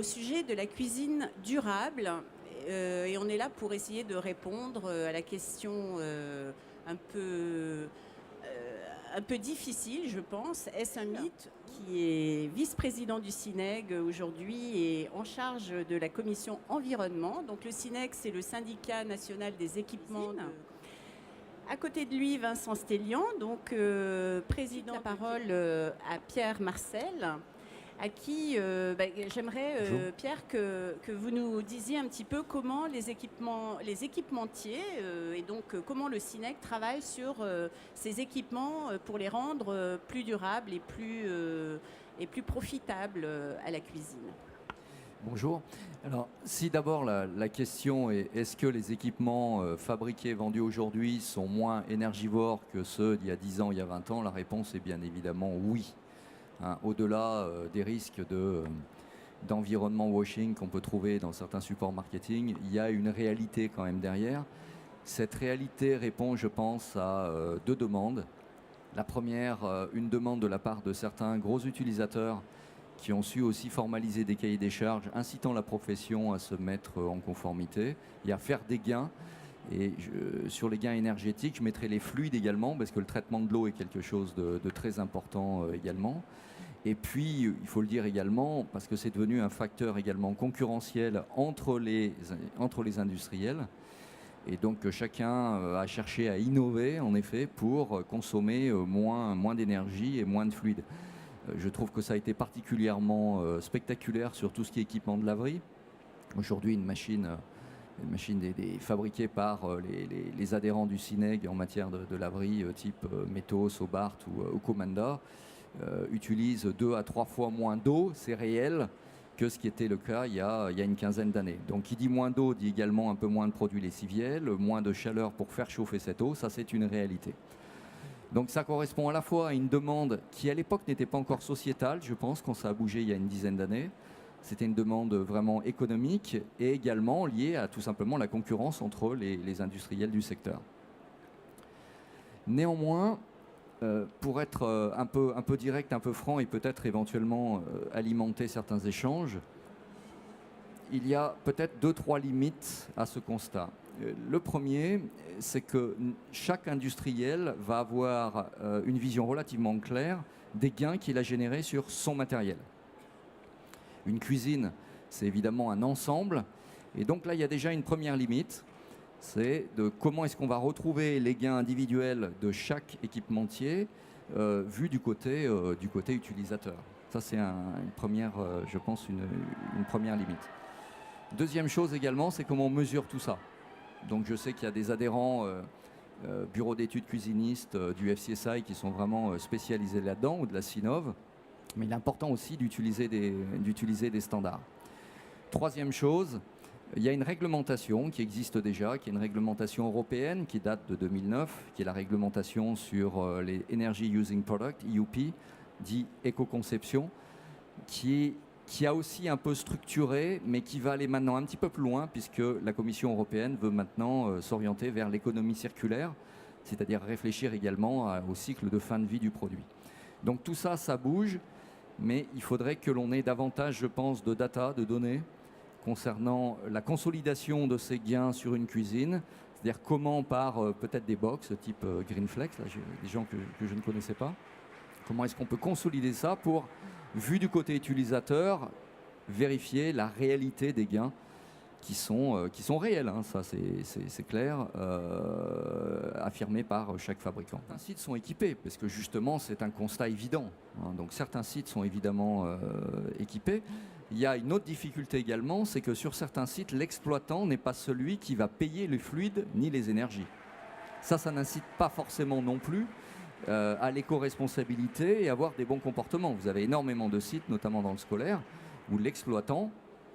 au sujet de la cuisine durable. Et on est là pour essayer de répondre à la question un peu, un peu difficile, je pense. Est-ce un mythe? Qui est vice-président du SINEG aujourd'hui et en charge de la commission environnement. Donc le SINEG, c'est le syndicat national des équipements. À côté de lui, Vincent Stélian, donc président. La parole à Pierre Marcel, à qui j'aimerais, Pierre, que vous nous disiez un petit peu comment les équipementiers et donc comment le SINEG travaille sur ces équipements pour les rendre plus durables et plus profitables à la cuisine. Bonjour. Alors, si d'abord la question est est-ce que les équipements fabriqués et vendus aujourd'hui sont moins énergivores que ceux d'il y a 10 ans, il y a 20 ans, la réponse est bien évidemment oui. Hein, au-delà des risques d'environnement washing qu'on peut trouver dans certains supports marketing, il y a une réalité quand même derrière. Cette réalité répond, je pense, à deux demandes. La première, une demande de la part de certains gros utilisateurs qui ont su aussi formaliser des cahiers des charges, incitant la profession à se mettre en conformité et à faire des gains. Et sur les gains énergétiques, je mettrai les fluides également, parce que le traitement de l'eau est quelque chose de très important également. Et puis, il faut le dire également, parce que c'est devenu un facteur également concurrentiel entre les industriels. Et donc, chacun a cherché à innover, en effet, pour consommer moins d'énergie et moins de fluide. Je trouve que ça a été particulièrement spectaculaire sur tout ce qui est équipement de laverie. Aujourd'hui, une machine fabriquée par les adhérents du SINEG en matière de laverie type Métos, Hobart ou Comanda utilise 2 à 3 fois moins d'eau, c'est réel, que ce qui était le cas il y a une quinzaine d'années. Donc qui dit moins d'eau dit également un peu moins de produits lessiviels, moins de chaleur pour faire chauffer cette eau, ça c'est une réalité. Donc ça correspond à la fois à une demande qui à l'époque n'était pas encore sociétale, je pense, quand ça a bougé il y a une dizaine d'années. C'était une demande vraiment économique et également liée à tout simplement la concurrence entre les industriels du secteur. Néanmoins, pour être un peu direct, un peu franc et peut-être éventuellement alimenter certains échanges, il y a peut-être 2-3 limites à ce constat. Le premier, c'est que chaque industriel va avoir une vision relativement claire des gains qu'il a générés sur son matériel. Une cuisine, c'est évidemment un ensemble. Et donc là, il y a déjà une première limite. C'est de comment est-ce qu'on va retrouver les gains individuels de chaque équipementier vu du côté utilisateur. Ça, c'est une première, je pense, une première limite. Deuxième chose également, c'est comment on mesure tout ça. Donc je sais qu'il y a des adhérents bureaux d'études cuisinistes du FCSI qui sont vraiment spécialisés là-dedans, ou de la CINOV. Mais il est important aussi d'utiliser des standards. Troisième chose, il y a une réglementation qui existe déjà, qui est une réglementation européenne qui date de 2009, qui est la réglementation sur les Energy Using Product, EUP, dit éco-conception, qui a aussi un peu structuré, mais qui va aller maintenant un petit peu plus loin, puisque la Commission européenne veut maintenant s'orienter vers l'économie circulaire, c'est-à-dire réfléchir également au cycle de fin de vie du produit. Donc tout ça, ça bouge, mais il faudrait que l'on ait davantage, je pense, de data, de données, concernant la consolidation de ces gains sur une cuisine, c'est-à-dire comment par peut-être des box type Greenflex, là j'ai des gens que je ne connaissais pas, comment est-ce qu'on peut consolider ça pour, vu du côté utilisateur, vérifier la réalité des gains qui sont réels, hein, ça c'est clair, affirmé par chaque fabricant. Certains sites sont équipés, parce que justement c'est un constat évident, hein, donc certains sites sont évidemment équipés. Il y a une autre difficulté également, c'est que sur certains sites, l'exploitant n'est pas celui qui va payer les fluides ni les énergies. Ça n'incite pas forcément non plus à l'éco-responsabilité et avoir des bons comportements. Vous avez énormément de sites, notamment dans le scolaire, où l'exploitant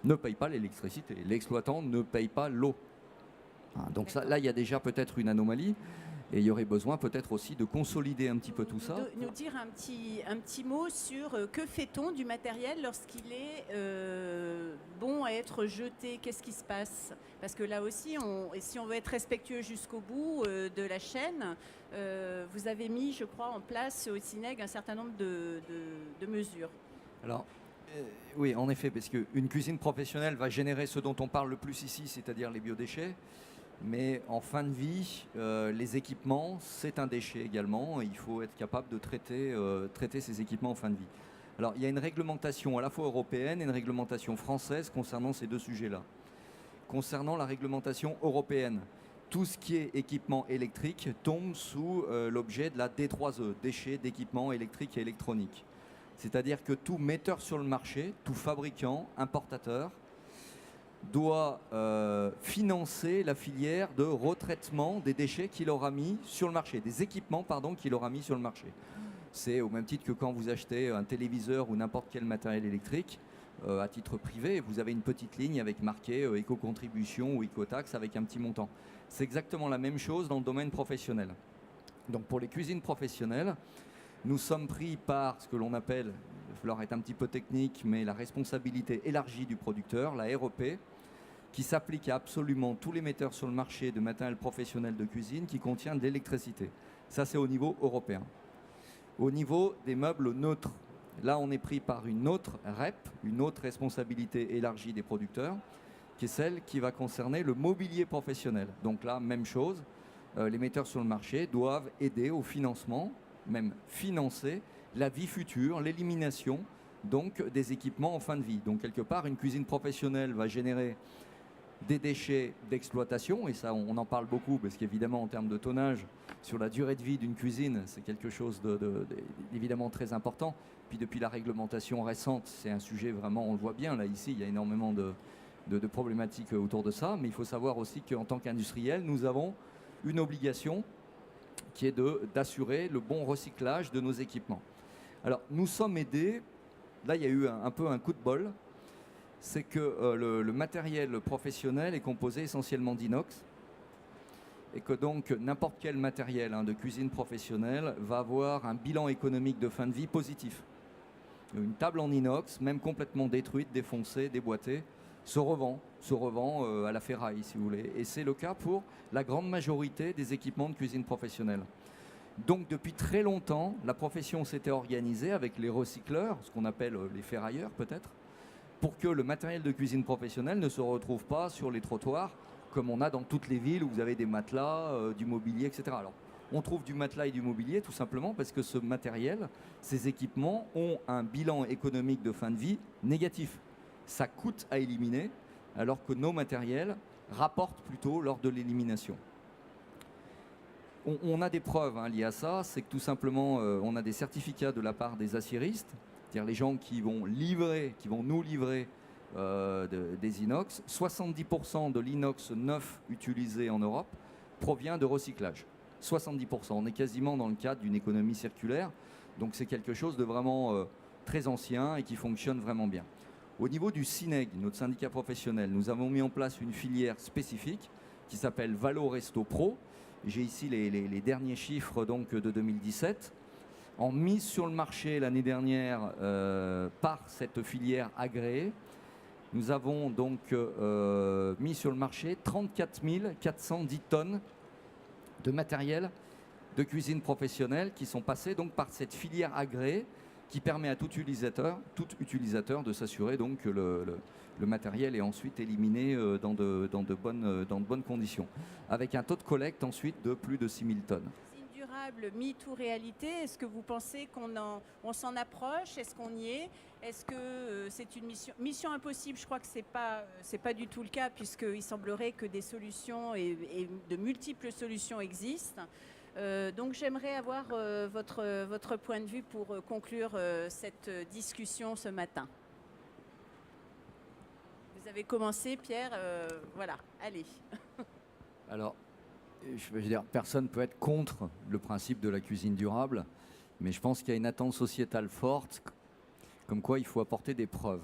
ne paye pas l'électricité, l'exploitant ne paye pas l'eau. Donc ça, là, il y a déjà peut-être une anomalie. Et il y aurait besoin peut-être aussi de consolider un petit peu tout ça. Nous dire un petit mot sur que fait-on du matériel lorsqu'il est bon à être jeté? Qu'est-ce qui se passe? Parce que là aussi, si on veut être respectueux jusqu'au bout de la chaîne, vous avez mis, je crois, en place au SINEG un certain nombre de mesures. Alors, Oui, en effet, parce qu'une cuisine professionnelle va générer ce dont on parle le plus ici, c'est-à-dire les biodéchets. Mais en fin de vie, les équipements, c'est un déchet également. Et il faut être capable de traiter ces équipements en fin de vie. Alors, il y a une réglementation à la fois européenne et une réglementation française concernant ces deux sujets-là. Concernant la réglementation européenne, tout ce qui est équipement électrique tombe sous l'objet de la D3E, déchets d'équipements électriques et électroniques. C'est-à-dire que tout metteur sur le marché, tout fabricant, importateur, doit financer la filière de retraitement des déchets qu'il aura mis sur le marché, des équipements qu'il aura mis sur le marché. C'est au même titre que quand vous achetez un téléviseur ou n'importe quel matériel électrique à titre privé, vous avez une petite ligne avec marqué éco-contribution ou éco-taxe avec un petit montant. C'est exactement la même chose dans le domaine professionnel. Donc pour les cuisines professionnelles, nous sommes pris par ce que l'on appelle, il va falloir être un petit peu technique, mais la responsabilité élargie du producteur, la REP, qui s'applique à absolument tous les metteurs sur le marché de matériel professionnel de cuisine qui contient de l'électricité. Ça, c'est au niveau européen. Au niveau des meubles neutres, là, on est pris par une autre REP, une autre responsabilité élargie des producteurs, qui est celle qui va concerner le mobilier professionnel. Donc là, même chose, les metteurs sur le marché doivent aider au financement, même financer la vie future, l'élimination donc des équipements en fin de vie. Donc quelque part, une cuisine professionnelle va générer des déchets d'exploitation, et ça on en parle beaucoup parce qu'évidemment en termes de tonnage, sur la durée de vie d'une cuisine, c'est quelque chose d'évidemment très important. Puis depuis la réglementation récente, c'est un sujet vraiment, on le voit bien là ici, il y a énormément de problématiques autour de ça, mais il faut savoir aussi qu'en tant qu'industriel, nous avons une obligation qui est d'assurer le bon recyclage de nos équipements. Alors nous sommes aidés, là il y a eu un peu un coup de bol, c'est que le matériel professionnel est composé essentiellement d'inox et que donc n'importe quel matériel de cuisine professionnelle va avoir un bilan économique de fin de vie positif. Une table en inox, même complètement détruite, défoncée, déboîtée, se revend à la ferraille si vous voulez. Et c'est le cas pour la grande majorité des équipements de cuisine professionnelle. Donc depuis très longtemps, la profession s'était organisée avec les recycleurs, ce qu'on appelle les ferrailleurs peut-être, pour que le matériel de cuisine professionnelle ne se retrouve pas sur les trottoirs, comme on a dans toutes les villes où vous avez des matelas, du mobilier, etc. Alors, on trouve du matelas et du mobilier tout simplement parce que ce matériel, ces équipements ont un bilan économique de fin de vie négatif. Ça coûte à éliminer, alors que nos matériels rapportent plutôt lors de l'élimination. On a des preuves liées à ça, c'est que tout simplement, on a des certificats de la part des aciéristes, c'est-à-dire les gens qui vont nous livrer des inox. 70% de l'inox neuf utilisé en Europe provient de recyclage. 70%. On est quasiment dans le cadre d'une économie circulaire. Donc c'est quelque chose de vraiment très ancien et qui fonctionne vraiment bien. Au niveau du SINEG, notre syndicat professionnel, nous avons mis en place une filière spécifique qui s'appelle Valo Resto Pro. J'ai ici les derniers chiffres donc, de 2017. En mise sur le marché l'année dernière par cette filière agréée, nous avons donc mis sur le marché 34 410 tonnes de matériel de cuisine professionnelle qui sont passés donc par cette filière agréée qui permet à tout utilisateur de s'assurer donc que le matériel est ensuite éliminé dans de bonnes conditions, avec un taux de collecte ensuite de plus de 6 000 tonnes. Durable, mythe ou réalité? Est-ce que vous pensez qu'on s'en approche? Est-ce qu'on y est? Est-ce que c'est une mission impossible? Je crois que c'est pas du tout le cas, puisqu'il semblerait que des solutions et de multiples solutions existent. Donc j'aimerais avoir votre point de vue pour conclure cette discussion ce matin. Vous avez commencé, Pierre, voilà, allez. Alors, je veux dire, personne ne peut être contre le principe de la cuisine durable, mais je pense qu'il y a une attente sociétale forte, comme quoi il faut apporter des preuves.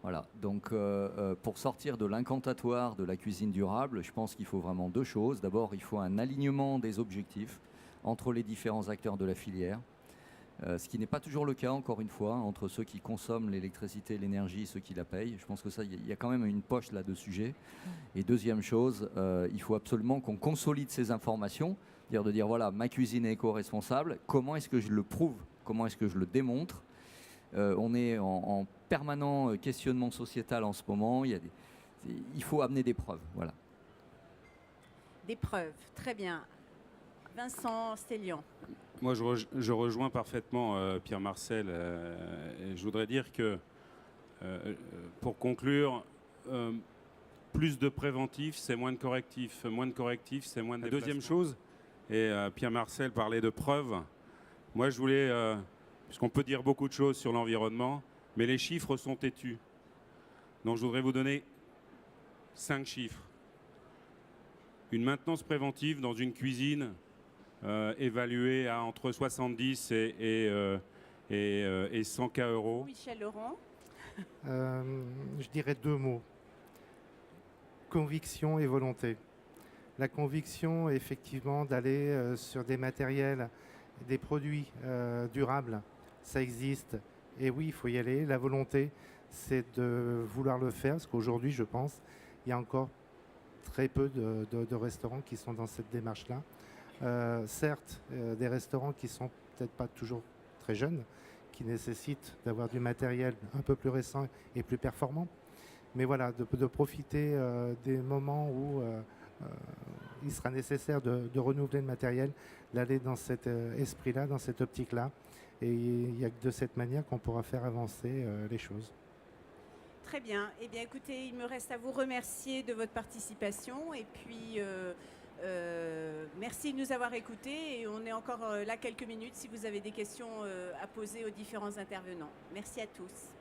Voilà, donc pour sortir de l'incantatoire de la cuisine durable, je pense qu'il faut vraiment deux choses. D'abord, il faut un alignement des objectifs entre les différents acteurs de la filière, ce qui n'est pas toujours le cas, encore une fois, entre ceux qui consomment l'électricité et l'énergie et ceux qui la payent. Je pense que ça, il y a quand même une poche là de sujet. Et deuxième chose, il faut absolument qu'on consolide ces informations, c'est-à-dire de dire, voilà, ma cuisine est éco-responsable, comment est-ce que je le prouve, comment est-ce que je le démontre, On est en permanent questionnement sociétal en ce moment. Il faut amener des preuves. Voilà. Des preuves, très bien. Vincent Stélian. Moi, je rejoins parfaitement Pierre Marcel. Et je voudrais dire que, pour conclure, plus de préventif, c'est moins de correctif. Moins de correctif, c'est moins de déplacement. Deuxième chose, et Pierre Marcel parlait de preuves. Moi, je voulais, puisqu'on peut dire beaucoup de choses sur l'environnement, mais les chiffres sont têtus. Donc, je voudrais vous donner 5 chiffres. Une maintenance préventive dans une cuisine évaluée à entre 70 et 100 K euros. Michel Laurent. Je dirais 2 mots. Conviction et volonté. La conviction, effectivement, d'aller sur des matériels, des produits durables, ça existe. Et oui, il faut y aller. La volonté, c'est de vouloir le faire, parce qu'aujourd'hui, je pense, il y a encore très peu de restaurants qui sont dans cette démarche-là. Certes, des restaurants qui sont peut-être pas toujours très jeunes, qui nécessitent d'avoir du matériel un peu plus récent et plus performant. Mais voilà, de profiter des moments où il sera nécessaire de renouveler le matériel, d'aller dans cet esprit-là, dans cette optique-là. Et il n'y a que de cette manière qu'on pourra faire avancer les choses. Très bien. Eh bien, écoutez, il me reste à vous remercier de votre participation. Et puis, merci de nous avoir écoutés. Et on est encore là quelques minutes si vous avez des questions à poser aux différents intervenants. Merci à tous.